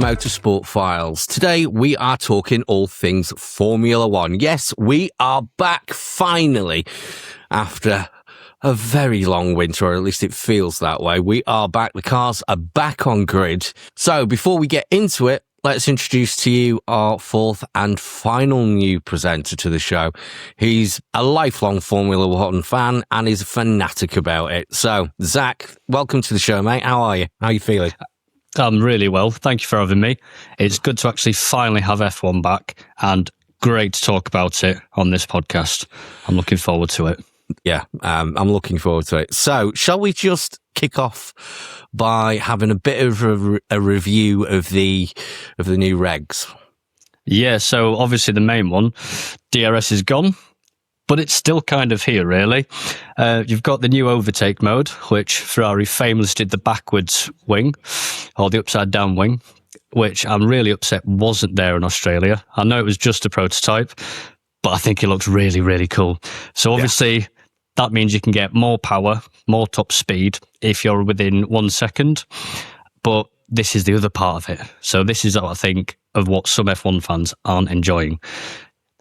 Motorsport Files. Today we are talking all things Formula One. Yes, we are back finally after a very long winter, or at least it feels that way. We are back. The cars are back on grid. So before we get into it, let's introduce to you our fourth and final new presenter to the show. He's a lifelong Formula One fan and is a fanatic about it. So, Zac, welcome to the show, mate. How are you? How are you feeling? I'm really well. Thank you for having me. It's good to actually finally have F1 back and great to talk about it on this podcast. I'm looking forward to it. Yeah, I'm looking forward to it. So, shall we just kick off by having a bit of a review of the new regs? Yeah, so obviously the main one, DRS is gone, but it's still kind of here, really. You've got the new overtake mode, which Ferrari famously did the backwards wing, or the upside down wing, which I'm really upset wasn't there in Australia. I know it was just a prototype, but I think it looks really, really cool. So obviously that means you can get more power, more top speed if you're within 1 second. But this is the other part of it. So this is, I think, of what some F1 fans aren't enjoying,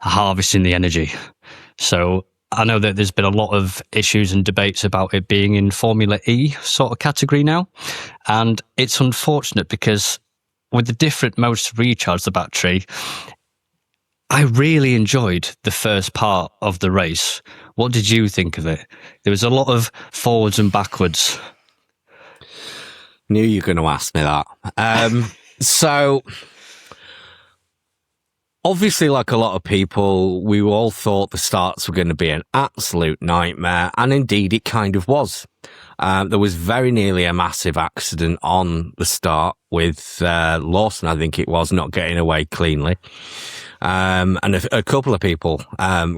harvesting the energy. So I know that there's been a lot of issues and debates about it being in Formula E sort of category now. And it's unfortunate because with the different modes to recharge the battery, I really enjoyed the first part of the race. What did you think of it? There was a lot of forwards and backwards. Knew you were going to ask me that. So, obviously, like a lot of people, we all thought the starts were going to be an absolute nightmare, and indeed it kind of was. There was very nearly a massive accident on the start with Lawson, I think it was, not getting away cleanly. And a couple of people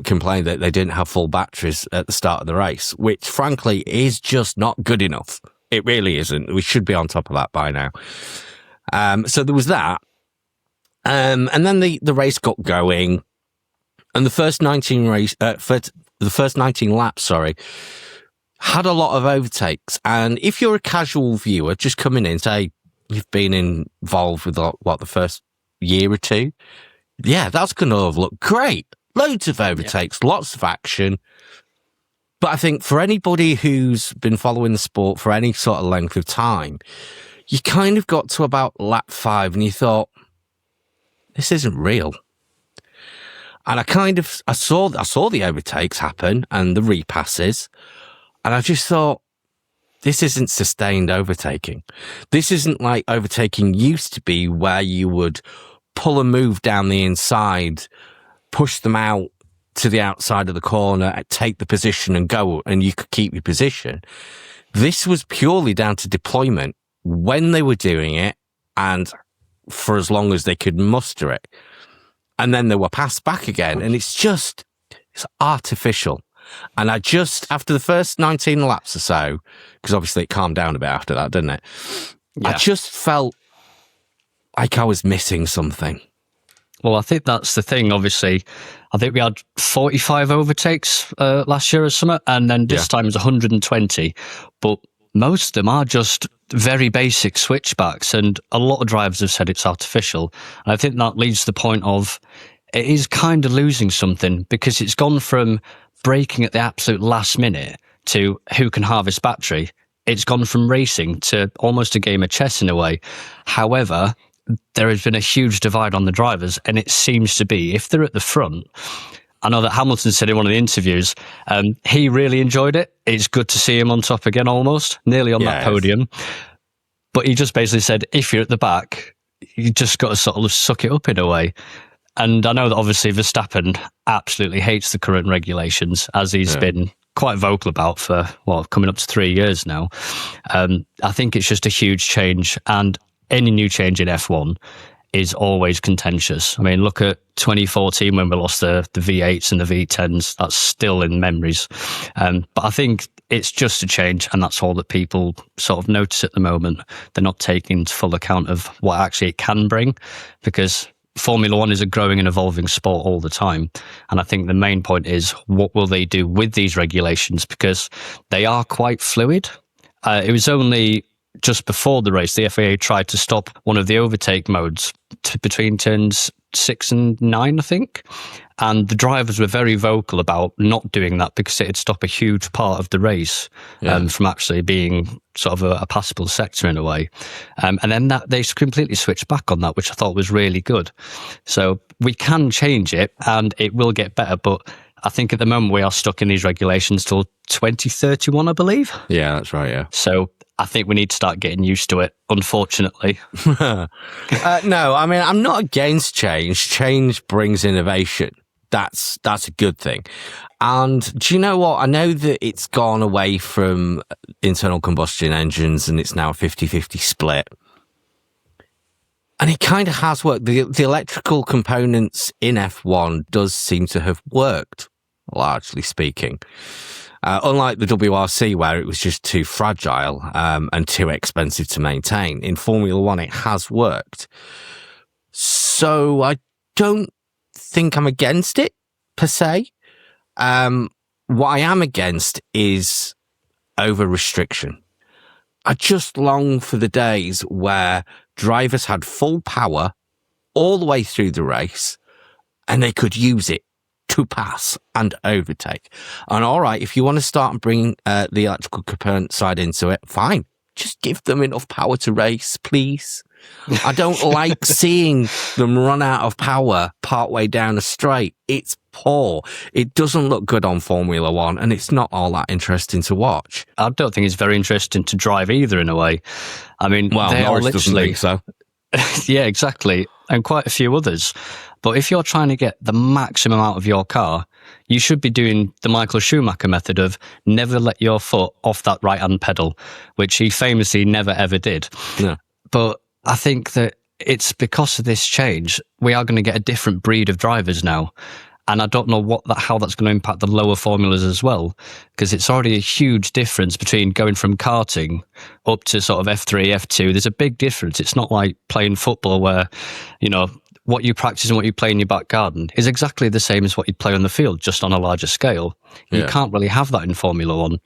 complained that they didn't have full batteries at the start of the race, which frankly is just not good enough. It really isn't. We should be on top of that by now. So there was that. And then the race got going, and the first 19 laps, had a lot of overtakes. And if you're a casual viewer just coming in, say you've been involved with the first year or two, yeah, that's going to have looked great. Loads of overtakes, lots of action. But I think for anybody who's been following the sport for any sort of length of time, you kind of got to about lap 5 and you thought, this isn't real. And I saw the overtakes happen and the repasses, and I just thought, this isn't sustained overtaking. This isn't like overtaking used to be, where you would pull a move down the inside, push them out to the outside of the corner, take the position and go, and you could keep your position. This was purely down to deployment, when they were doing it and for as long as they could muster it. And then they were passed back again, and it's artificial. And after the first 19 laps or so, because obviously it calmed down a bit after that, didn't it? Yeah. I just felt like I was missing something. Well, I think that's the thing, obviously. I think we had 45 overtakes last year or something, and then this time it's 120. But most of them are just very basic switchbacks, and a lot of drivers have said it's artificial. And I think that leads to the point of it is kind of losing something, because it's gone from braking at the absolute last minute to who can harvest battery. It's gone from racing to almost a game of chess in a way. However, there has been a huge divide on the drivers, and it seems to be, if they're at the front, I know that Hamilton said in one of the interviews, he really enjoyed it. It's good to see him on top again, almost, nearly on that podium. But he just basically said, if you're at the back, you just got to sort of suck it up in a way. And I know that obviously Verstappen absolutely hates the current regulations, as he's been quite vocal about for, coming up to 3 years now. I think it's just a huge change, and any new change in F1 is always contentious. I mean, look at 2014 when we lost the V8s and the V10s. That's still in memories. But I think it's just a change, and that's all that people sort of notice at the moment. They're not taking full account of what actually it can bring, because Formula One is a growing and evolving sport all the time. And I think the main point is, what will they do with these regulations? Because they are quite fluid. It was only just before the race, the FIA tried to stop one of the overtake modes between turns 6 and 9, I think. And the drivers were very vocal about not doing that because it'd stop a huge part of the race from actually being sort of a passable sector in a way. And then they completely switched back on that, which I thought was really good. So we can change it and it will get better. But I think at the moment we are stuck in these regulations till 2031, I believe. Yeah, that's right, yeah. So I think we need to start getting used to it, unfortunately. No, I mean, I'm not against change. Change brings innovation. That's a good thing. And do you know what? I know that it's gone away from internal combustion engines and it's now a 50-50 split. And it kind of has worked. The electrical components in F1 does seem to have worked, largely speaking. Unlike the WRC, where it was just too fragile and too expensive to maintain. In Formula One, it has worked. So I don't think I'm against it, per se. What I am against is over-restriction. I just long for the days where drivers had full power all the way through the race and they could use it to pass and overtake. And all right, if you want to start and bring the electrical component side into it, fine. Just give them enough power to race, please. I don't like seeing them run out of power partway down a straight. It's poor. It doesn't look good on Formula One, and it's not all that interesting to watch. I don't think it's very interesting to drive either, in a way. I mean, well, Norris doesn't think so. Yeah, exactly. And quite a few others. But if you're trying to get the maximum out of your car, you should be doing the Michael Schumacher method of never let your foot off that right-hand pedal, which he famously never ever did. No. But I think that it's because of this change, we are going to get a different breed of drivers now. And I don't know how that's going to impact the lower formulas as well, because it's already a huge difference between going from karting up to sort of F3, F2. There's a big difference. It's not like playing football where, you know, what you practice and what you play in your back garden is exactly the same as what you play on the field, just on a larger scale. You can't really have that in Formula One.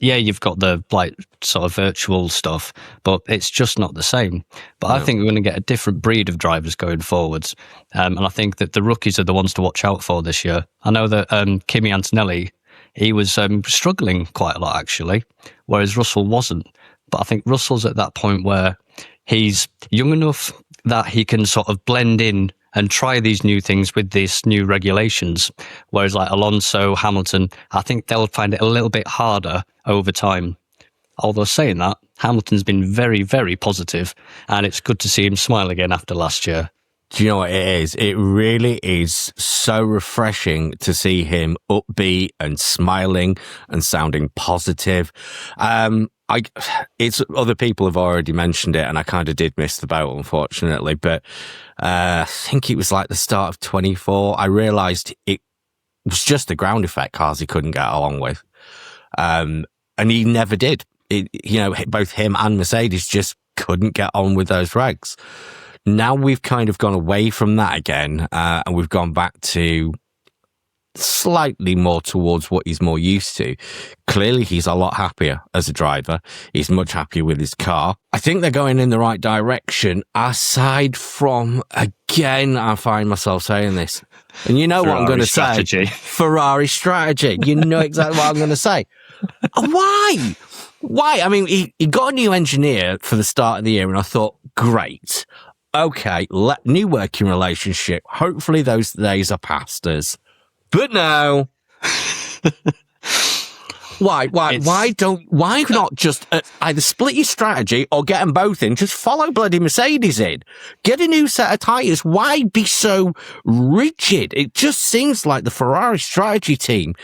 Yeah, you've got the like sort of virtual stuff, but it's just not the same. But I think we're going to get a different breed of drivers going forwards. And I think that the rookies are the ones to watch out for this year. I know that Kimi Antonelli, he was struggling quite a lot actually, whereas Russell wasn't. But I think Russell's at that point where he's young enough that he can sort of blend in and try these new things with these new regulations. Whereas like Alonso, Hamilton, I think they'll find it a little bit harder over time. Although saying that, Hamilton's been very, very positive, and it's good to see him smile again after last year. Do you know what it is? It really is so refreshing to see him upbeat and smiling and sounding positive. It's other people have already mentioned it, and I kind of did miss the boat, unfortunately. But I think it was like the start of 24. I realised it was just the ground effect cars he couldn't get along with, and he never did. Both him and Mercedes just couldn't get on with those regs. Now we've kind of gone away from that again, and we've gone back to slightly more towards what he's more used to. Clearly, he's a lot happier as a driver. He's much happier with his car. I think they're going in the right direction, aside from, again, I find myself saying this, and you know Ferrari what I'm going to say. Ferrari strategy. You know exactly what I'm going to say. Why? I mean, he got a new engineer for the start of the year, and I thought, great. Okay, new working relationship. Hopefully those days are past us. But no. Why not just either split your strategy or get them both in? Just follow bloody Mercedes in. Get a new set of tyres. Why be so rigid? It just seems like the Ferrari strategy team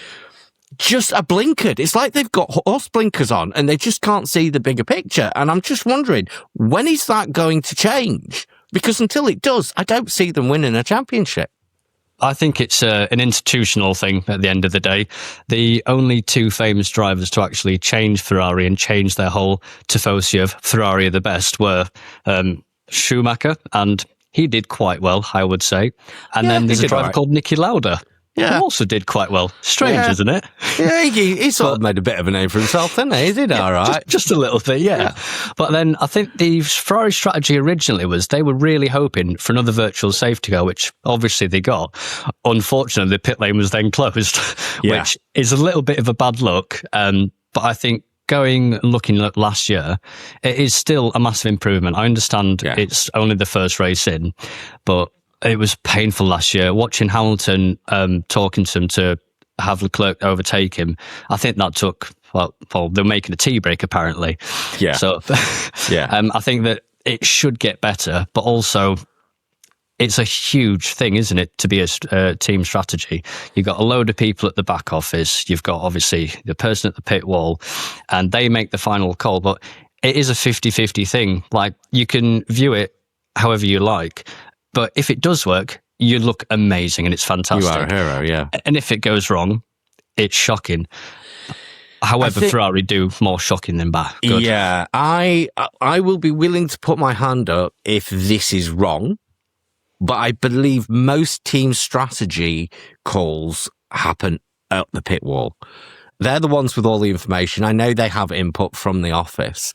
just are blinkered. It's like they've got horse blinkers on and they just can't see the bigger picture. And I'm just wondering, when is that going to change? Because until it does, I don't see them winning a championship. I think it's an institutional thing at the end of the day. The only two famous drivers to actually change Ferrari and change their whole tifosi of Ferrari are the best were Schumacher, and he did quite well, I would say. And then there's a driver called Niki Lauda. Yeah. who also did quite well. Strange, isn't it? Yeah, he sort of made a bit of a name for himself, didn't he? He did all right. Just a little bit, yeah. But then I think the Ferrari strategy originally was they were really hoping for another virtual safety car, which obviously they got. Unfortunately, the pit lane was then closed, which is a little bit of a bad look. But I think looking at last year, it is still a massive improvement. I understand it's only the first race in, but it was painful last year watching Hamilton talking to him to have Leclerc overtake him. I think that took, well they're making a tea break apparently. Yeah. So I think that it should get better, but also it's a huge thing, isn't it, to be a team strategy? You've got a load of people at the back office. You've got obviously the person at the pit wall, and they make the final call. But it is a 50-50 thing. Like, you can view it however you like. But if it does work, you look amazing and it's fantastic. You are a hero, yeah. And if it goes wrong, it's shocking. However, Ferrari do more shocking than bad. Good. Yeah, I will be willing to put my hand up if this is wrong, but I believe most team strategy calls happen at the pit wall. They're the ones with all the information. I know they have input from the office,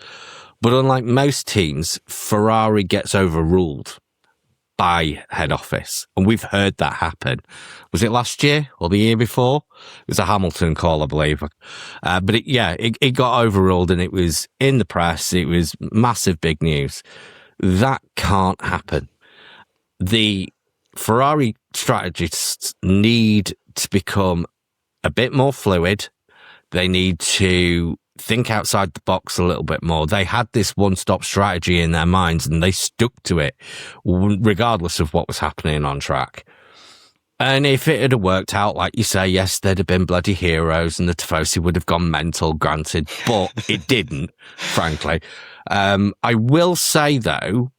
but unlike most teams, Ferrari gets overruled by head office, and we've heard that happen. Was it last year or the year before? It was a Hamilton call, I believe. But it got overruled, and it was in the press. It was massive, big news. That can't happen. The Ferrari strategists need to become a bit more fluid. They need to think outside the box a little bit more. They had this one-stop strategy in their minds, and they stuck to it regardless of what was happening on track. And if it had worked out, like you say, yes, there'd have been bloody heroes and the Tifosi would have gone mental, granted, but it didn't, frankly. I will say, though,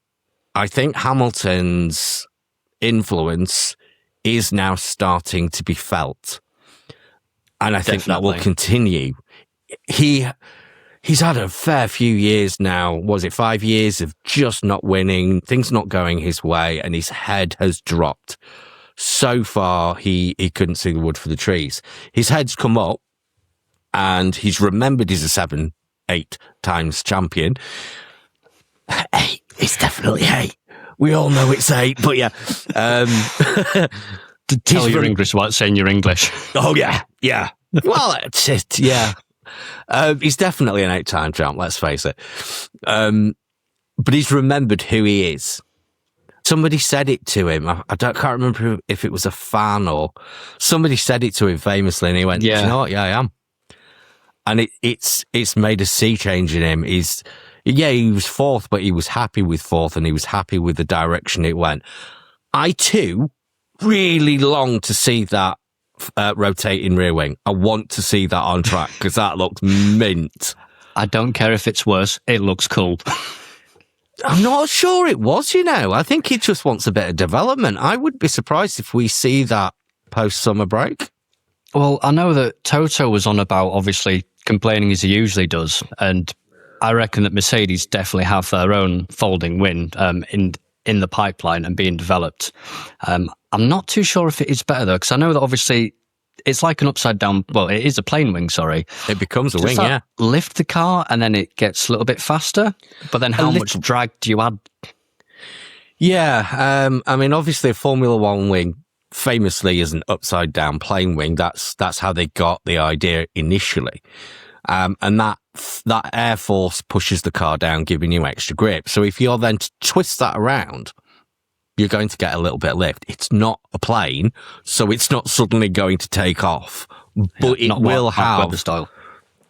I think Hamilton's influence is now starting to be felt. And I think that will continue. He's had a fair few years now. Was it 5 years of just not winning, things not going his way, and his head has dropped. So far, he couldn't see the wood for the trees. His head's come up, and he's remembered he's a 7-8 times champion. 8, it's definitely 8. We all know it's 8, but yeah. To tell your English without saying your English. Oh, yeah. Well, it's it, yeah. He's definitely an 8-time champ, let's face it. But he's remembered who he is. Somebody said it to him. I can't remember if it was a fan or somebody said it to him famously, and he went, "Yeah, you know what? Yeah, I am." And it's made a sea change in him. He was fourth, but he was happy with fourth, and he was happy with the direction it went. I too really long to see that rotating rear wing. I want to see that on track because that looks mint. I don't care if it's worse. It looks cool. I'm not sure it was, I think it just wants a bit of development. I would be surprised if we see that post-summer break. Well, I know that Toto was on about, obviously, complaining as he usually does, and I reckon that Mercedes definitely have their own folding wing in the pipeline and being developed. I'm not too sure if it is better, though, because I know that, obviously, it's like an upside down, well, it is a plane wing, sorry. It becomes a wing, yeah. Lift the car and then it gets a little bit faster, but then how much drag do you add? Yeah, I mean, obviously a Formula One wing famously is an upside down plane wing. That's how they got the idea initially. And that air force pushes the car down, giving you extra grip. So if you're then to twist that around, you're going to get a little bit of lift. It's not a plane, so it's not suddenly going to take off, but it will have the style.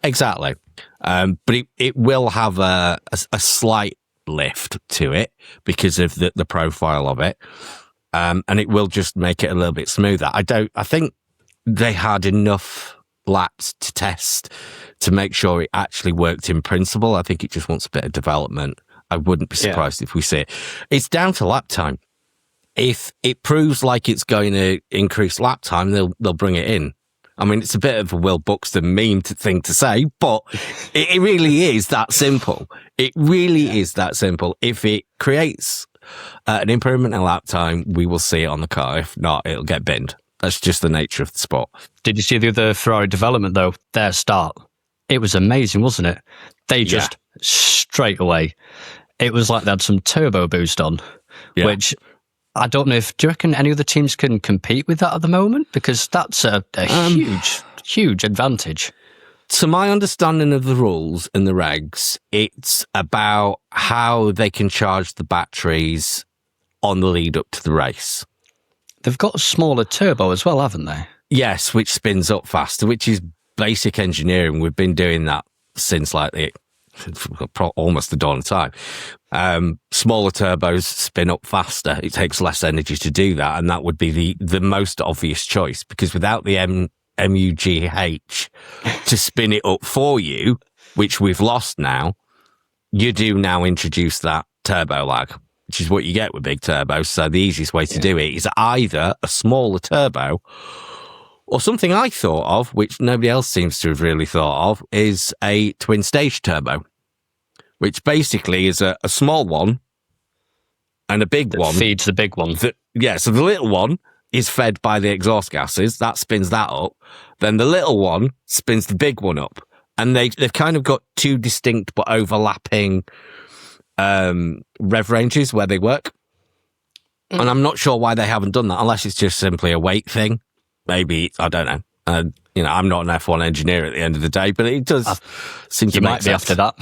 Exactly. But it will have a slight lift to it because of the profile of it. And it will just make it a little bit smoother. I think they had enough laps to test to make sure it actually worked in principle. I think it just wants a bit of development. I wouldn't be surprised if we see it. It's down to lap time. If it proves like it's going to increase lap time, they'll bring it in. I mean, it's a bit of a Will Buxton meme thing to say, but it really is that simple. It really is that simple. If it creates an improvement in lap time, we will see it on the car. If not, it'll get binned. That's just the nature of the sport. Did you see the other Ferrari development, though? Their start. It was amazing, wasn't it? They just straight away. It was like they had some turbo boost on, which I don't know if... Do you reckon any other teams can compete with that at the moment? Because that's a huge, huge advantage. To my understanding of the rules and the regs, it's about how they can charge the batteries on the lead up to the race. They've got a smaller turbo as well, haven't they? Yes, which spins up faster, which is basic engineering. We've been doing that since almost the dawn of time. Smaller turbos spin up faster. It takes less energy to do that, and that would be the most obvious choice, because without the MUGH to spin it up for you, which we've lost now, you do now introduce that turbo lag, which is what you get with big turbos. So the easiest way to do it is either a smaller turbo or something I thought of, which nobody else seems to have really thought of, is a twin stage turbo, which basically is a small one and a big one. Feeds the big one. So the little one is fed by the exhaust gases. That spins that up. Then the little one spins the big one up. And they've kind of got two distinct but overlapping rev ranges where they work. And I'm not sure why they haven't done that, unless it's just simply a weight thing. Maybe, I don't know. I'm not an F1 engineer at the end of the day, but it does seem to make sense. You might be after that.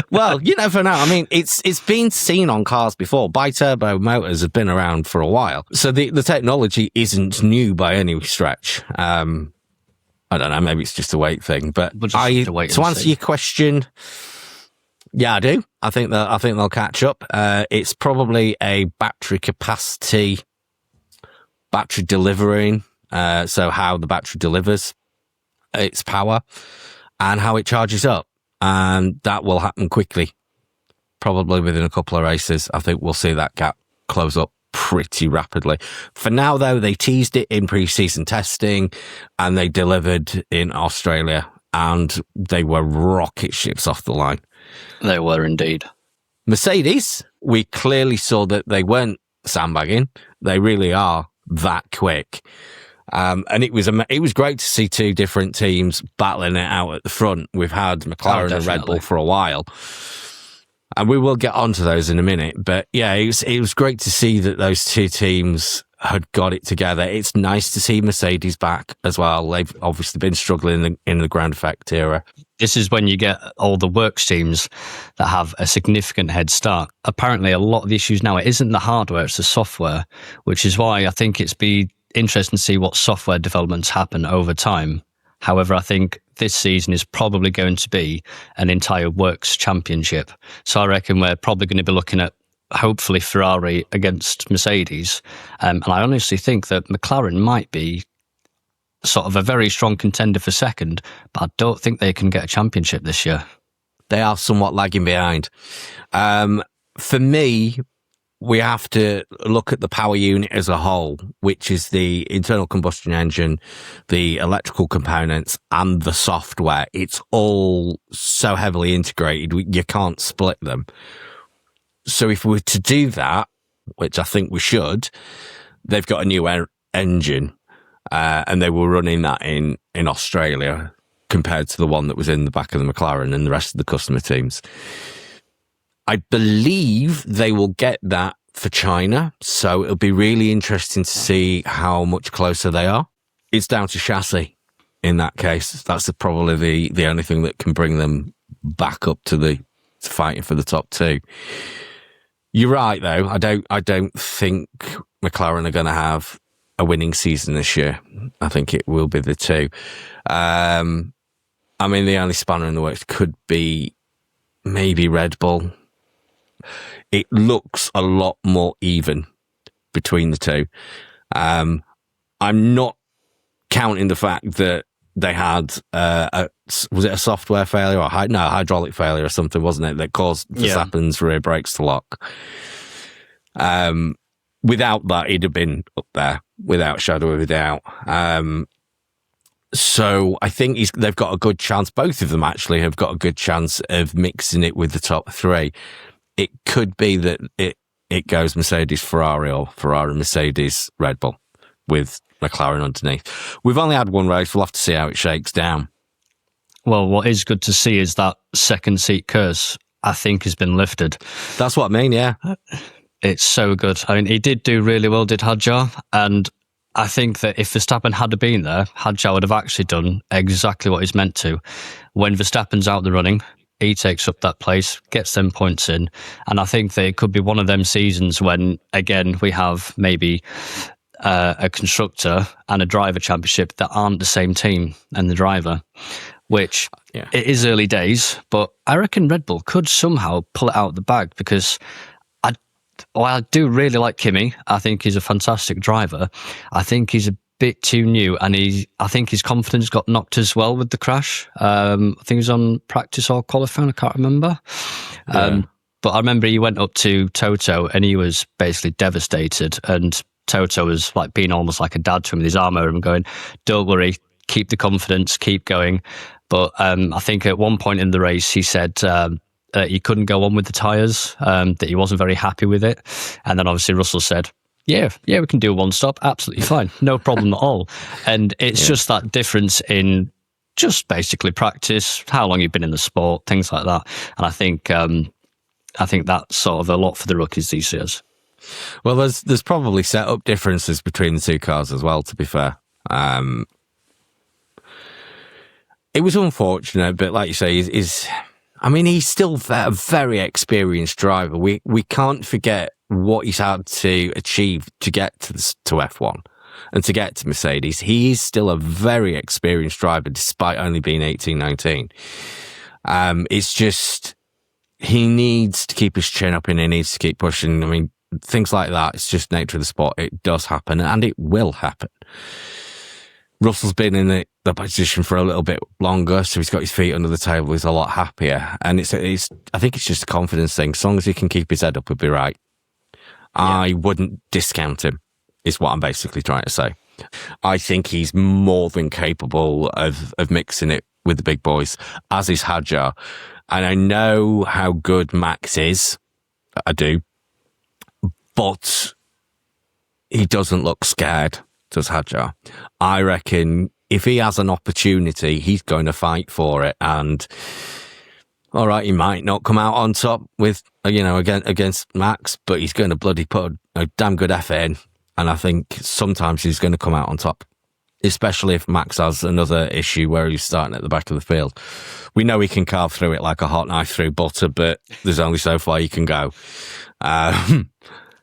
Well, you never know. I mean, it's been seen on cars before. Bi-turbo motors have been around for a while. So the technology isn't new by any stretch. I don't know. Maybe it's just a weight thing. But to answer your question, yeah, I do. I think they'll catch up. It's probably a battery capacity, battery delivering. So how the battery delivers its power and how it charges up. And that will happen quickly, probably within a couple of races. I think we'll see that gap close up pretty rapidly. For now, though, they teased it in pre-season testing and they delivered in Australia, and they were rocket ships off the line. They were indeed. Mercedes, we clearly saw that they weren't sandbagging. They really are that quick. And it was great to see two different teams battling it out at the front. We've had McLaren and Red Bull for a while, and we will get onto those in a minute. But yeah, it was great to see that those two teams had got it together. It's nice to see Mercedes back as well. They've obviously been struggling in the ground effect era. This is when you get all the works teams that have a significant head start. Apparently, a lot of the issues now, it isn't the hardware, it's the software, which is why I think it's been interesting to see what software developments happen over time. However, I think this season is probably going to be an entire works championship. So I reckon we're probably going to be looking at, hopefully, Ferrari against Mercedes. And I honestly think that McLaren might be sort of a very strong contender for second, but I don't think they can get a championship this year. They are somewhat lagging behind. For me, we have to look at the power unit as a whole, which is the internal combustion engine, the electrical components, and the software. It's all so heavily integrated, you can't split them. So if we were to do that, which I think we should, they've got a new engine, and they were running that in Australia compared to the one that was in the back of the McLaren and the rest of the customer teams. I believe they will get that for China, so it'll be really interesting to see how much closer they are. It's down to chassis in that case. That's probably the only thing that can bring them back up to fighting for the top two. You're right, though. I don't think McLaren are going to have a winning season this year. I think it will be the two. I mean, the only spanner in the works could be maybe Red Bull. It looks a lot more even between the two. I'm not counting the fact that they had was it a software failure or hydraulic failure or something, wasn't it, that caused Verstappen's rear brakes to lock. Without that, he'd have been up there without shadow of a doubt. So I think they've got a good chance. Both of them actually have got a good chance of mixing it with the top three. It could be that it goes Mercedes, Ferrari, or Ferrari, Mercedes, Red Bull. with McLaren underneath. We've only had one race. We'll have to see how it shakes down. Well, what is good to see is that second seat curse, I think, has been lifted. That's what I mean, yeah. It's so good. I mean, he did do really well, did Hadjar, and I think that if Verstappen had been there, Hadjar would have actually done exactly what he's meant to. When Verstappen's out the running, he takes up that place, gets them points in, and I think that it could be one of them seasons when, again, we have maybe a constructor and a driver championship that aren't the same team and the driver, which it is early days, but I reckon Red Bull could somehow pull it out of the bag because I do really like Kimi. I think he's a fantastic driver. I think he's a bit too new, and I think his confidence got knocked as well with the crash. I think he was on practice or qualifying, I can't remember. Yeah. But I remember he went up to Toto and he was basically devastated, and Toto was like being almost like a dad to him with his arm over him going, don't worry, keep the confidence, keep going. But I think at one point in the race he said he couldn't go on with the tyres, that he wasn't very happy with it. And then obviously Russell said, yeah, we can do a one stop, absolutely fine, no problem at all. And it's just that difference in just basically practice, how long you've been in the sport, things like that. And I think that's sort of a lot for the rookies these years. Well, there's probably set up differences between the two cars as well, to be fair. It was unfortunate, but like you say, he's still a very experienced driver. We can't forget what he's had to achieve to get to F1 and to get to Mercedes. He is still a very experienced driver, despite only being 18, 19. It's just, he needs to keep his chin up and he needs to keep pushing. I mean, things like that, it's just nature of the sport. It does happen and it will happen. Russell's been in the position for a little bit longer, so he's got his feet under the table. He's a lot happier, and I think it's just a confidence thing. As long as he can keep his head up, he'll be right. Yeah. I wouldn't discount him, is what I'm basically trying to say. I think he's more than capable of mixing it with the big boys, as is Hadjar. And I know how good Max is. I do. But he doesn't look scared, does Hadjar. I reckon if he has an opportunity, he's going to fight for it. And all right, he might not come out on top with, against Max, but he's going to bloody put a damn good effort in. And I think sometimes he's going to come out on top, especially if Max has another issue where he's starting at the back of the field. We know he can carve through it like a hot knife through butter, but there's only so far you can go.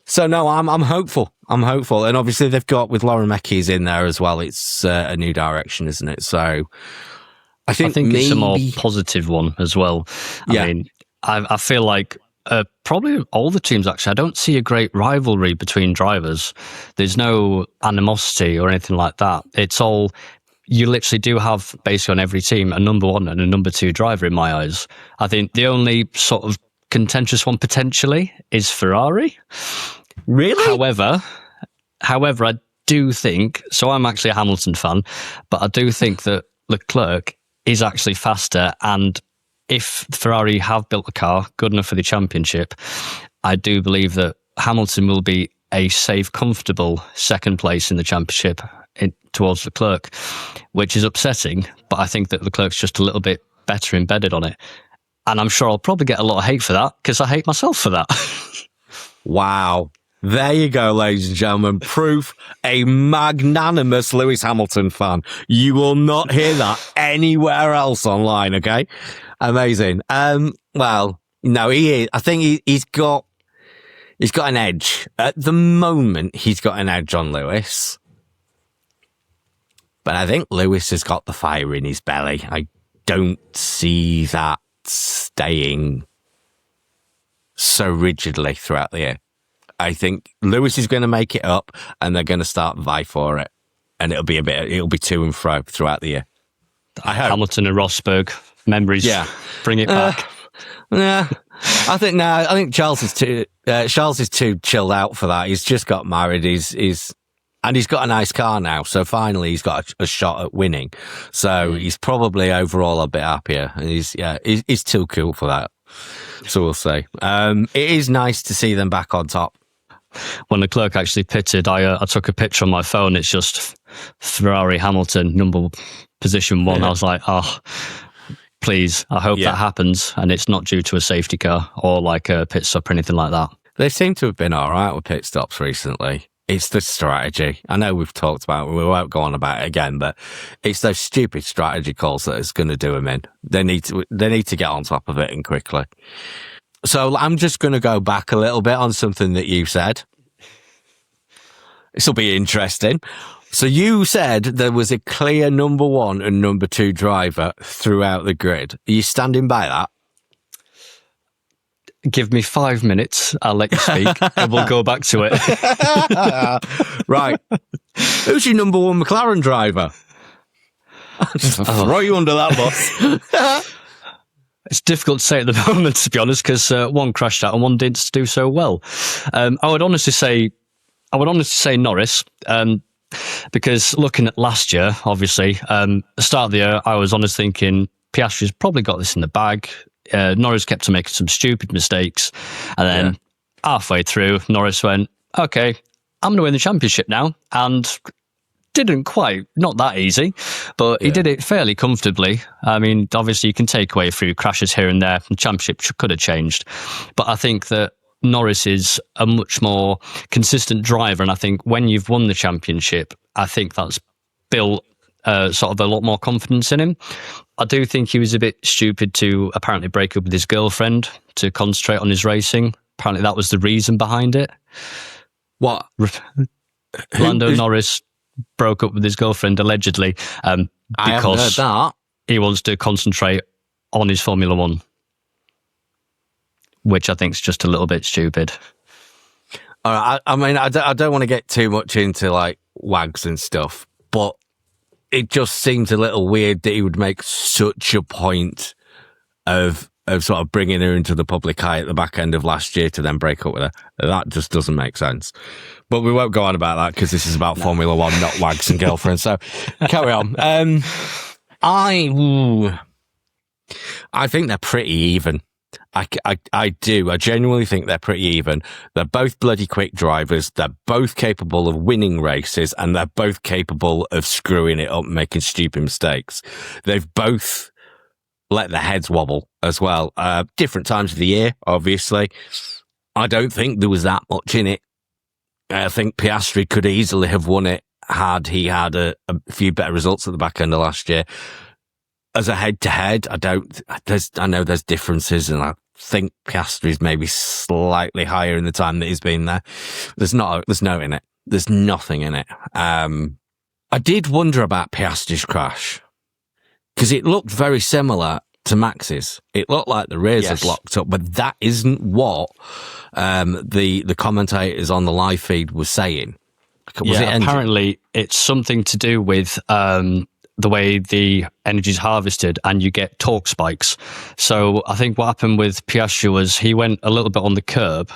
So no, I'm hopeful. I'm hopeful. And obviously they've got, with Lauren Mecky's in there as well, it's a new direction, isn't it? So I think maybe it's a more positive one as well. I mean, I feel like probably all the teams, actually, I don't see a great rivalry between drivers. There's no animosity or anything like that. It's all, you literally do have, basically on every team, a number one and a number two driver in my eyes. I think the only sort of contentious one potentially is Ferrari. Really? However, I do think, so I'm actually a Hamilton fan, but I do think that Leclerc is actually faster, and if Ferrari have built a car good enough for the championship, I do believe that Hamilton will be a safe, comfortable second place in the championship towards Leclerc, which is upsetting, but I think that Leclerc's just a little bit better embedded on it. And I'm sure I'll probably get a lot of hate for that, because I hate myself for that. Wow. There you go, ladies and gentlemen. Proof a magnanimous Lewis Hamilton fan. You will not hear that anywhere else online, okay? Amazing. Well, no, he is. I think he's got an edge. At the moment, he's got an edge on Lewis. But I think Lewis has got the fire in his belly. I don't see that staying so rigidly throughout the year. I think Lewis is going to make it up, and they're going to start vie for it, and it'll be to and fro throughout the year. I hope. Hamilton and Rosberg memories. Yeah, bring it back. I think Charles is too chilled out for that. He's just got married. And he's got a nice car now, so finally he's got a shot at winning. So he's probably overall a bit happier, and he's too cool for that. So we'll see. It is nice to see them back on top. when the clerk actually pitted, I took a picture on my phone. It's just Ferrari Hamilton, position 1. I was like, oh, please, I hope that happens. And it's not due to a safety car or like a pit stop or anything like that. They seem to have been all right with pit stops recently. It's the strategy. I know we've talked about it. We won't go on about it again, but it's those stupid strategy calls that is going to do them in. They need to get on top of it and quickly. So I'm just going to go back a little bit on something that you said. This will be interesting. So you said there was a clear number 1 and number 2 driver throughout the grid. Are you standing by that? Give me 5 minutes. I'll let you speak and we'll go back to it. Right. Who's your number 1 McLaren driver? I'll just throw you under that bus. It's difficult to say at the moment, to be honest, because one crashed out and one didn't do so well. I would honestly say Norris, because looking at last year, obviously, the start of the year, I was honestly thinking Piastri's probably got this in the bag. Norris kept on making some stupid mistakes, and then halfway through, Norris went, "Okay, I'm going to win the championship now," and didn't quite, not that easy, but he did it fairly comfortably. I mean, obviously you can take away a few crashes here and there. The championship could have changed, but I think that Norris is a much more consistent driver, and I think when you've won the championship, I think that's built sort of a lot more confidence in him. I do think he was a bit stupid to apparently break up with his girlfriend to concentrate on his racing. Apparently that was the reason behind it. What? Lando Norris broke up with his girlfriend allegedly because he wants to concentrate on his Formula One, which I think is just a little bit stupid. All right, I mean, I don't want to get too much into like wags and stuff, but it just seems a little weird that he would make such a point of sort of bringing her into the public eye at the back end of last year to then break up with her. That just doesn't make sense. But we won't go on about that because this is about Formula One, not wags and girlfriends. So carry on. I think they're pretty even. I do. I genuinely think they're pretty even. They're both bloody quick drivers. They're both capable of winning races, and they're both capable of screwing it up and making stupid mistakes. They've both let their heads wobble as well. Different times of the year, obviously. I don't think there was that much in it. I think Piastri could easily have won it had he had a few better results at the back end of last year. As a head-to-head, I know there's differences, and I think Piastri's maybe slightly higher in the time that he's been there. There's nothing in it. I did wonder about Piastri's crash because it looked very similar to Max's. It looked like the rears had locked up, but that isn't what the commentators on the live feed were saying. Apparently it's something to do with the way the energy is harvested and you get torque spikes. So I think what happened with Piastri was he went a little bit on the curb,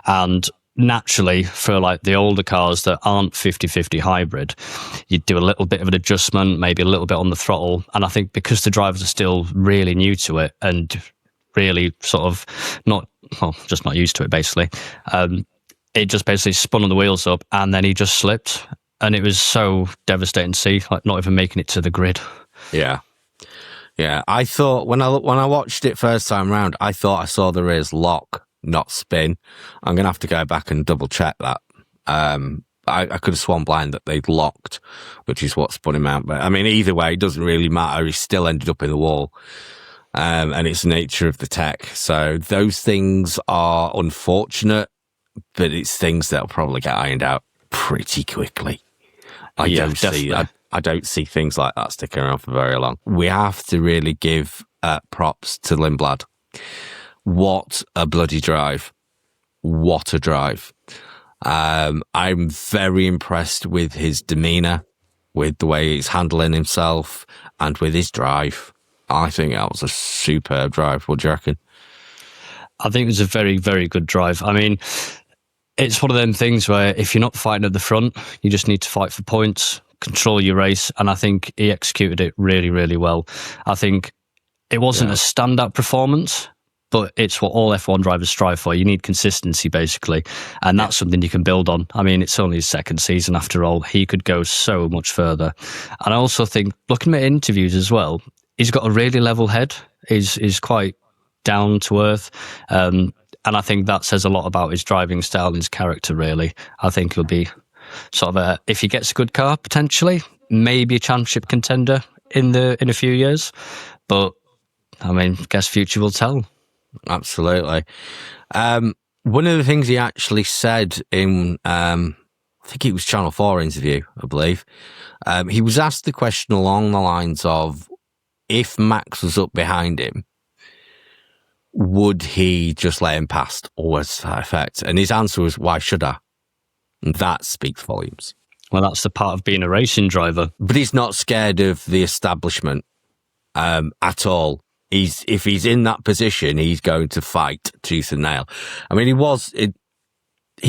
and naturally for like the older cars that aren't 50-50 hybrid, you'd do a little bit of an adjustment, maybe a little bit on the throttle. And I think because the drivers are still really new to it and really sort of just not used to it basically, it just basically spun on the wheels up and then he just slipped. And it was so devastating to see, like not even making it to the grid. Yeah. I thought when I watched it first time round, I thought I saw the rears lock, not spin. I'm gonna have to go back and double check that. I could have sworn blind that they'd locked, which is what spun him out. But I mean, either way, it doesn't really matter. He still ended up in the wall, and it's the nature of the tech. So those things are unfortunate, but it's things that'll probably get ironed out pretty quickly. I don't see things like that sticking around for very long. We have to really give props to Lindblad. What a bloody drive. What a drive. I'm very impressed with his demeanour, with the way he's handling himself, and with his drive. I think that was a superb drive. What do you reckon? I think it was a very, very good drive. I mean, it's one of them things where if you're not fighting at the front, you just need to fight for points, control your race, and I think he executed it really, really well. I think it wasn't a standout performance, but it's what all F1 drivers strive for. You need consistency, basically, and that's something you can build on. I mean, it's only his second season after all. He could go so much further. And I also think, looking at interviews as well, he's got a really level head. He's quite down to earth. And I think that says a lot about his driving style and his character, really. I think he'll be sort of if he gets a good car, potentially, maybe a championship contender in a few years. But, I mean, I guess future will tell. Absolutely. One of the things he actually said in, I think it was Channel 4 interview, I believe, he was asked the question along the lines of, if Max was up behind him, would he just let him past, or was that effect? And his answer was, why should I? And that speaks volumes. Well, that's the part of being a racing driver. But he's not scared of the establishment at all. If he's in that position, he's going to fight tooth and nail. I mean, he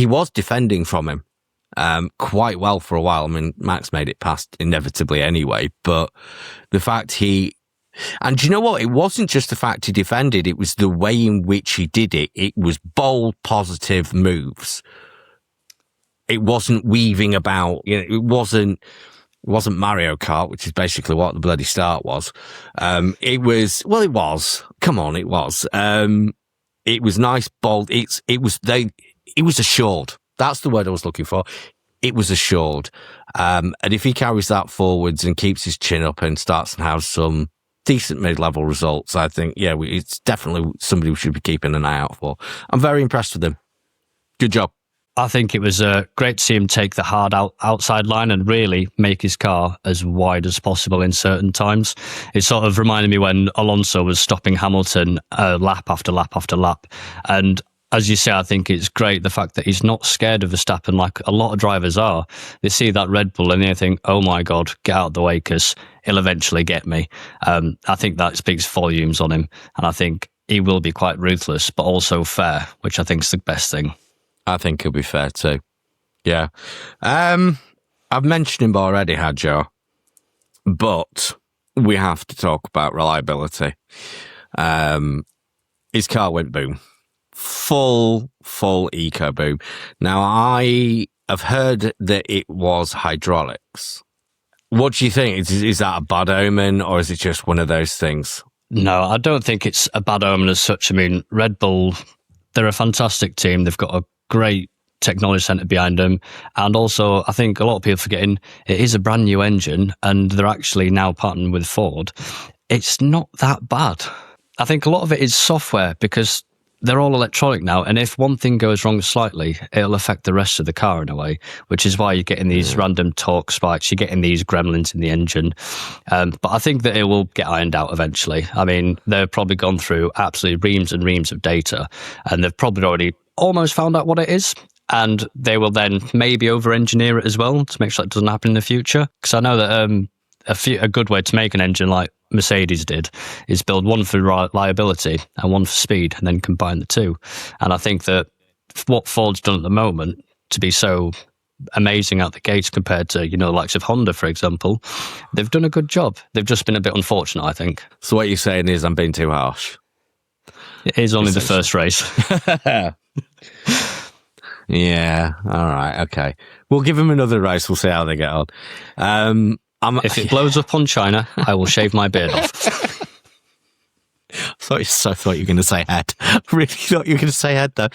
was defending from him quite well for a while. I mean, Max made it past inevitably anyway, but the fact and do you know what? It wasn't just the fact he defended, it was the way in which he did it. It was bold, positive moves. It wasn't weaving about, it wasn't Mario Kart, which is basically what the bloody start was. It was nice, bold. It was assured. That's the word I was looking for. It was assured. And if he carries that forwards and keeps his chin up and starts to have some decent mid-level results, I think, it's definitely somebody we should be keeping an eye out for. I'm very impressed with him. Good job. I think it was great to see him take the hard outside line and really make his car as wide as possible in certain times. It sort of reminded me when Alonso was stopping Hamilton lap after lap after lap. And as you say, I think it's great the fact that he's not scared of Verstappen like a lot of drivers are. They see that Red Bull and they think, oh my God, get out of the way because he'll eventually get me. I think that speaks volumes on him. And I think he will be quite ruthless, but also fair, which I think is the best thing. I think he'll be fair too. Yeah. I've mentioned him already, Hadjo, but we have to talk about reliability. His car went boom. Full eco boom. Now, I have heard that it was hydraulics. What do you think? Is that a bad omen, or is it just one of those things? No, I don't think it's a bad omen as such. I mean, Red Bull, they're a fantastic team. They've got a great technology centre behind them. And also, I think a lot of people forgetting it is a brand new engine and they're actually now partnering with Ford. It's not that bad. I think a lot of it is software because they're all electronic now. And if one thing goes wrong slightly, it'll affect the rest of the car in a way, which is why you're getting these random torque spikes. You're getting these gremlins in the engine. But I think that it will get ironed out eventually. I mean, they've probably gone through absolutely reams and reams of data and they've probably already almost found out what it is. And they will then maybe over-engineer it as well to make sure it doesn't happen in the future. Because I know that a good way to make an engine like Mercedes did is build one for reliability and one for speed and then combine the two. And I think that what Ford's done at the moment to be so amazing out the gates compared to, the likes of Honda, for example, they've done a good job. They've just been a bit unfortunate, I think. So what you're saying is I'm being too harsh? It is only the first race. Yeah, all right, okay. We'll give them another race. We'll see how they get on. If it blows up on China, I will shave my beard off. I thought you were going to say head. Really thought you were going to say head, though.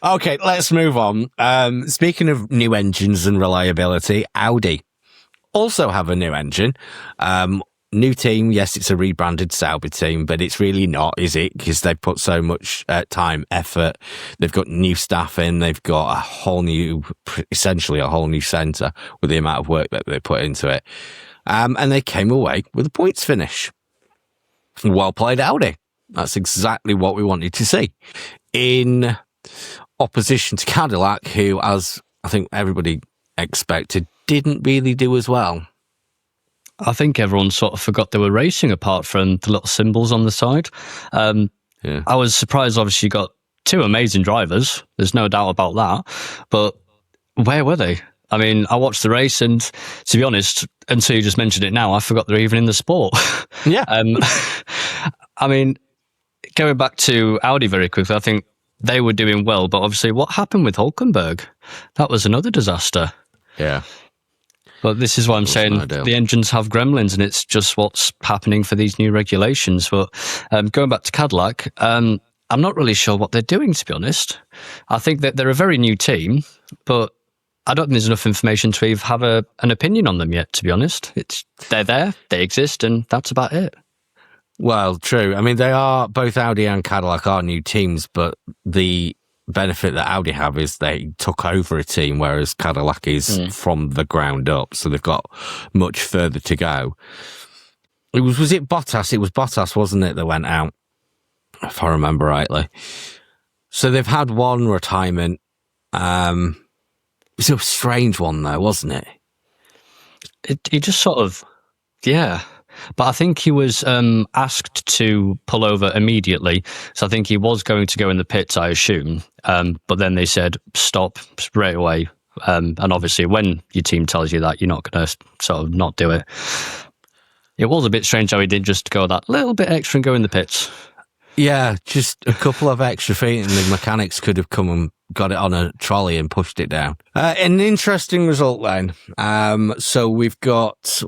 Okay, let's move on. Speaking of new engines and reliability, Audi also have a new engine. New team, yes, it's a rebranded Sauber team, but it's really not, is it? Because they've put so much time, effort. They've got new staff in. They've got essentially a whole new centre with the amount of work that they put into it. And they came away with a points finish. Well played, Audi. That's exactly what we wanted to see. In opposition to Cadillac, who, as I think everybody expected, didn't really do as well. I think everyone sort of forgot they were racing apart from the little symbols on the side. I was surprised, obviously, you got two amazing drivers. There's no doubt about that. But where were they? I mean, I watched the race and, to be honest, until you just mentioned it now, I forgot they're even in the sport. Yeah. I mean, going back to Audi very quickly, I think they were doing well, but obviously what happened with Hulkenberg? That was another disaster. Yeah. But this is why I'm saying the engines have gremlins, and it's just what's happening for these new regulations. But going back to Cadillac, I'm not really sure what they're doing, to be honest. I think that they're a very new team, but I don't think there's enough information to even have an opinion on them yet, to be honest. They're there, they exist, and that's about it. Well, true. I mean, they are, both Audi and Cadillac are new teams, but the benefit that Audi have is they took over a team, whereas Cadillac is from the ground up, so they've got much further to go. Was it Bottas? It was Bottas, wasn't it, that went out, if I remember rightly. So they've had one retirement. It was a strange one, though, wasn't it? He just sort of, yeah. But I think he was asked to pull over immediately. So I think he was going to go in the pits, I assume. But then they said, stop straight away. And obviously when your team tells you that, you're not going to sort of not do it. It was a bit strange how he didn't just go that little bit extra and go in the pits. Yeah, just a couple of extra feet and the mechanics could have come and got it on a trolley and pushed it down. An interesting result then. So we've got,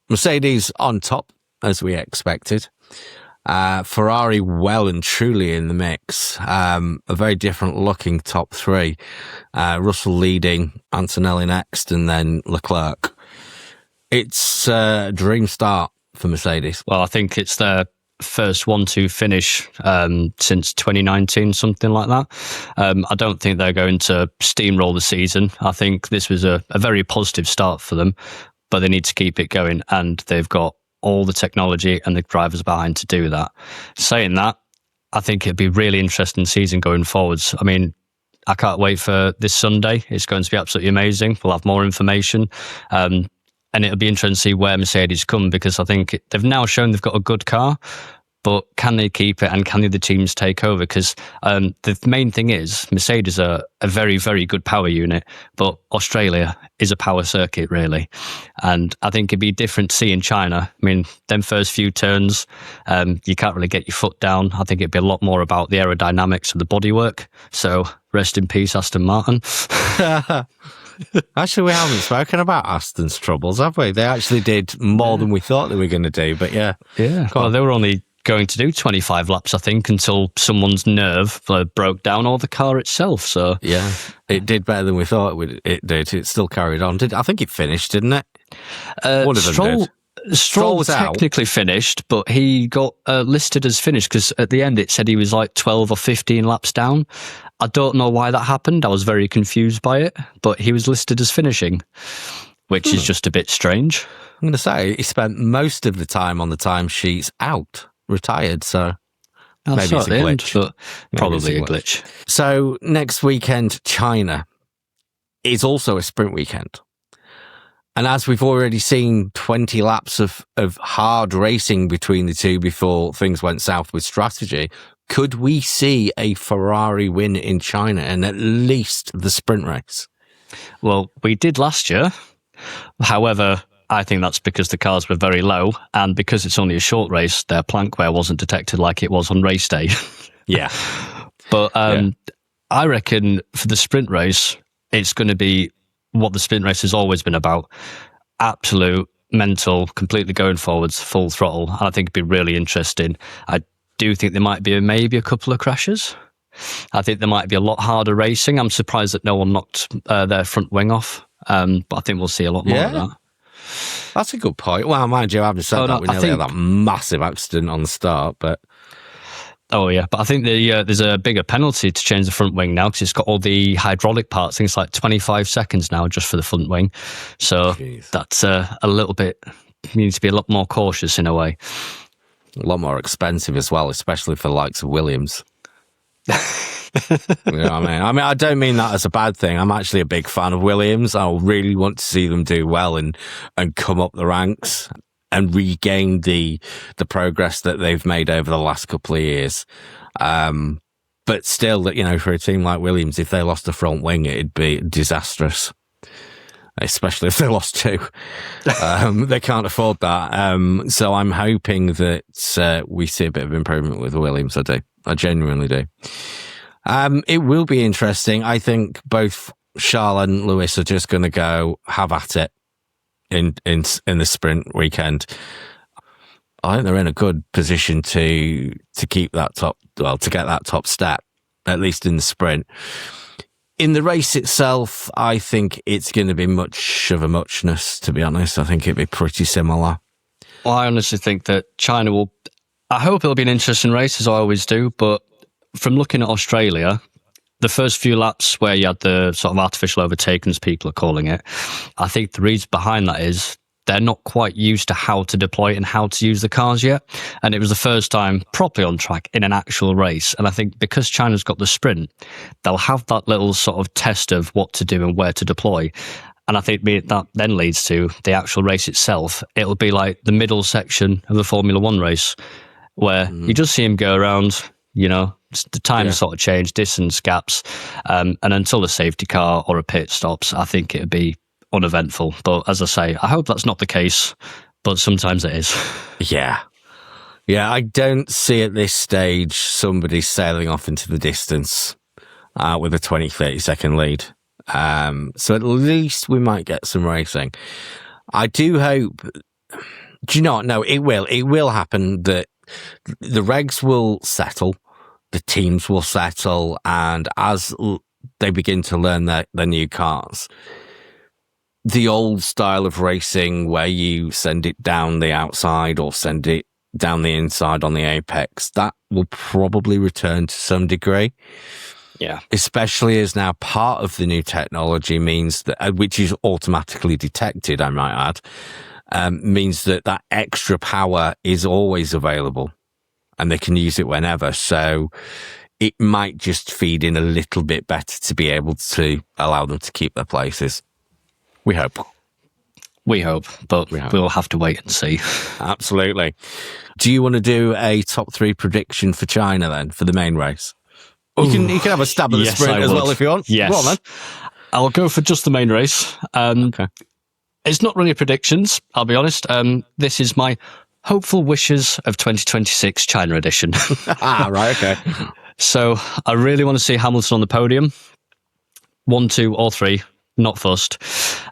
Mercedes on top, as we expected. Ferrari well and truly in the mix. A very different looking top three. Russell leading, Antonelli next, and then Leclerc. It's a dream start for Mercedes. Well, I think it's their first 1-2 finish since 2019, something like that. I don't think they're going to steamroll the season. I think this was a very positive start for them, but they need to keep it going, and they've got all the technology and the drivers behind to do that. Saying that, I think it'd be really interesting season going forwards. I mean, I can't wait for this Sunday. It's going to be absolutely amazing. We'll have more information. And it'll be interesting to see where Mercedes come, because I think they've now shown they've got a good car, but can they keep it and can the other teams take over? Because the main thing is Mercedes are a very, very good power unit, but Australia is a power circuit, really. And I think it'd be different to see in China. I mean, them first few turns, you can't really get your foot down. I think it'd be a lot more about the aerodynamics of the bodywork. So rest in peace, Aston Martin. Actually, we haven't spoken about Aston's troubles, have we? They actually did more than we thought they were going to do, but yeah. Yeah. Well, they were only going to do 25 laps, I think, until someone's nerve broke down, or the car itself. So yeah, it did better than we thought it did. It still carried on. I think it finished, didn't it? One of them did. Stroll was technically finished, but he got listed as finished because at the end it said he was like 12 or 15 laps down. I don't know why that happened. I was very confused by it, but he was listed as finishing, which is just a bit strange. I'm going to say he spent most of the time on the timesheets out, retired, so maybe it's a glitch. But probably a glitch. So next weekend, China is also a sprint weekend. And as we've already seen 20 laps of hard racing between the two before things went south with strategy, could we see a Ferrari win in China and at least the sprint race? Well, we did last year. However, I think that's because the cars were very low, and because it's only a short race, their plank wear wasn't detected like it was on race day. Yeah. But I reckon for the sprint race, it's going to be what the sprint race has always been about. Absolute mental, completely going forwards, full throttle. And I think it'd be really interesting. I do think there might be maybe a couple of crashes. I think there might be a lot harder racing. I'm surprised that no one knocked their front wing off. But I think we'll see a lot more of that. That's a good point. Well, mind you, I haven't said that. We nearly had that massive accident on the start, but... Oh, yeah. But I think there's a bigger penalty to change the front wing now because it's got all the hydraulic parts. I think it's like 25 seconds now just for the front wing. So that's a little bit... You need to be a lot more cautious in a way. A lot more expensive as well, especially for the likes of Williams. You know what I mean? I don't mean that as a bad thing. I'm actually a big fan of Williams. I really want to see them do well and come up the ranks and regain the progress that they've made over the last couple of years. But still, you know, for a team like Williams, if they lost the front wing, it'd be disastrous. especially if they lost two. They can't afford that. So I'm hoping that we see a bit of improvement with Williams. I do. I genuinely do. It will be interesting. I think both Charles and Lewis are just going to go have at it in the sprint weekend. I think they're in a good position to keep that to get that top step, at least in the sprint. In the race itself, I think it's going to be much of a muchness, to be honest. I think it'd be pretty similar. Well, I honestly think that China will... I hope it'll be an interesting race, as I always do, but from looking at Australia, the first few laps where you had the sort of artificial overtaken, as people are calling it, I think the reason behind that is they're not quite used to how to deploy it and how to use the cars yet. And it was the first time properly on track in an actual race. And I think because China's got the sprint, they'll have that little sort of test of what to do and where to deploy. And I think that then leads to the actual race itself. It'll be like the middle section of the Formula One race, where you just see him go around, the time sort of change, distance gaps. And until a safety car or a pit stops, I think it'd be uneventful. But as I say, I hope that's not the case, but sometimes it is. Yeah, I don't see at this stage somebody sailing off into the distance with a 20-30 second lead. So at least we might get some racing. I do hope... Do you know what? No, it will happen that the regs will settle, the teams will settle, and as they begin to learn their new cars, the old style of racing where you send it down the outside or send it down the inside on the apex, that will probably return to some degree. Yeah. Especially as now part of the new technology means that, which is automatically detected, I might add, means that extra power is always available and they can use it whenever. So it might just feed in a little bit better to be able to allow them to keep their places. We hope. But we'll have to wait and see. Absolutely. Do you want to do a top 3 prediction for China then, for the main race? You can have a stab at the sprint as well if you want. Yes. Go on, then. I'll go for just the main race. Okay. It's not really predictions, I'll be honest. This is my hopeful wishes of 2026 China edition. Right, okay. So I really want to see Hamilton on the podium. 1, 2, or 3. Not fussed.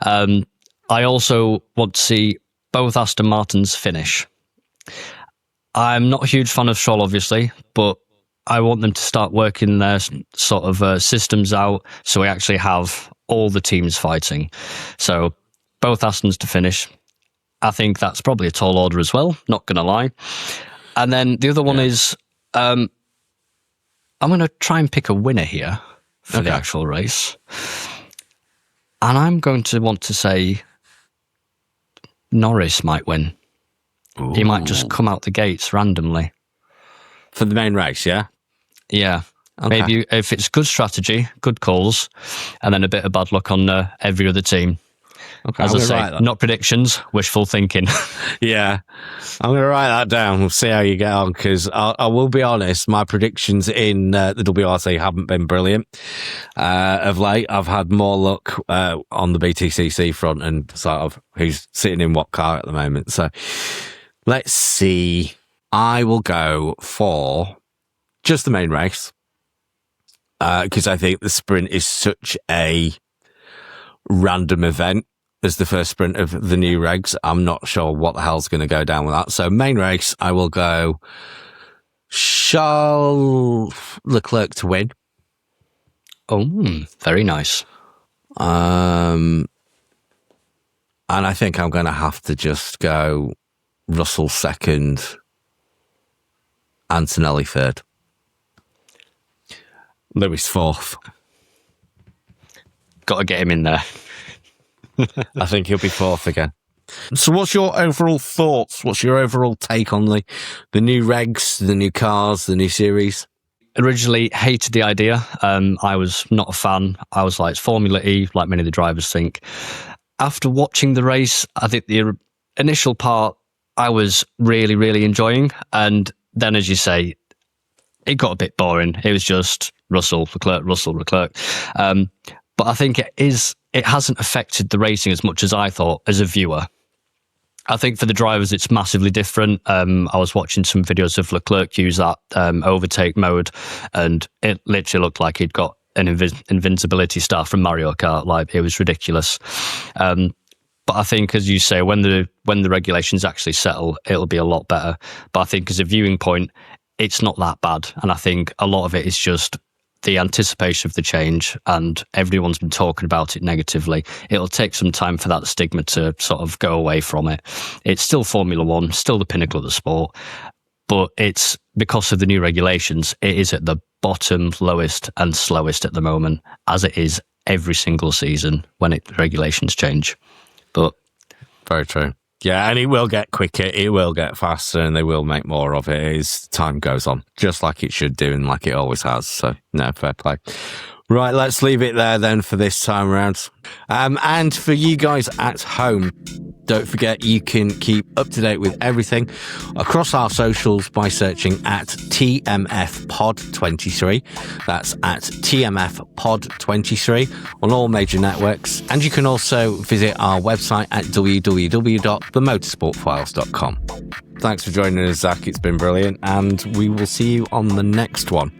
I also want to see both Aston Martins finish. I'm not a huge fan of Stroll, obviously, but I want them to start working their sort of systems out so we actually have all the teams fighting. So both Astons to finish. I think that's probably a tall order as well, not going to lie. And then the other one is I'm going to try and pick a winner here for the actual race. And I'm going to want to say Norris might win. Ooh. He might just come out the gates randomly. For the main race, yeah? Yeah. Okay. Maybe if it's good strategy, good calls, and then a bit of bad luck on every other team. Okay, as I say, not predictions, wishful thinking. Yeah, I'm going to write that down. We'll see how you get on, because I will be honest, my predictions in the WRC haven't been brilliant of late. I've had more luck on the BTCC front and sort of who's sitting in what car at the moment. So let's see. I will go for just the main race because I think the sprint is such a random event as the first sprint of the new regs. I'm not sure what the hell's going to go down with that. So main race, I will go Charles Leclerc to win. Oh, very nice. And I think I'm going to have to just go Russell second, Antonelli third, Lewis fourth. Got to get him in there. I think he'll be fourth again. So what's your overall thoughts? What's your overall take on the new regs, the new cars, the new series? Originally hated the idea. I was not a fan. I was like, it's Formula E, like many of the drivers think. After watching the race, I think the initial part I was really, really enjoying. And then, as you say, it got a bit boring. It was just Russell, Leclerc, Russell, Leclerc. But I think it hasn't affected the racing as much as I thought as a viewer. I think for the drivers, it's massively different. I was watching some videos of Leclerc use that overtake mode, and it literally looked like he'd got an invincibility star from Mario Kart. Like, it was ridiculous. But I think, as you say, when the regulations actually settle, it'll be a lot better. But I think as a viewing point, it's not that bad. And I think a lot of it is just the anticipation of the change, and everyone's been talking about it negatively. It'll take some time for that stigma to sort of go away from it. It's still Formula One, still the pinnacle of the sport, but it's because of the new regulations, it is at the bottom, lowest and slowest at the moment, as it is every single season when regulations change. But very true. Yeah, and it will get quicker, it will get faster, and they will make more of it as time goes on, just like it should do and like it always has. So, no, fair play. Right, let's leave it there then for this time around. And for you guys at home, don't forget you can keep up to date with everything across our socials by searching at TMF Pod 23. That's at TMF Pod 23 on all major networks. And you can also visit our website at www.themotorsportfiles.com. Thanks for joining us, Zach. It's been brilliant, and we will see you on the next one.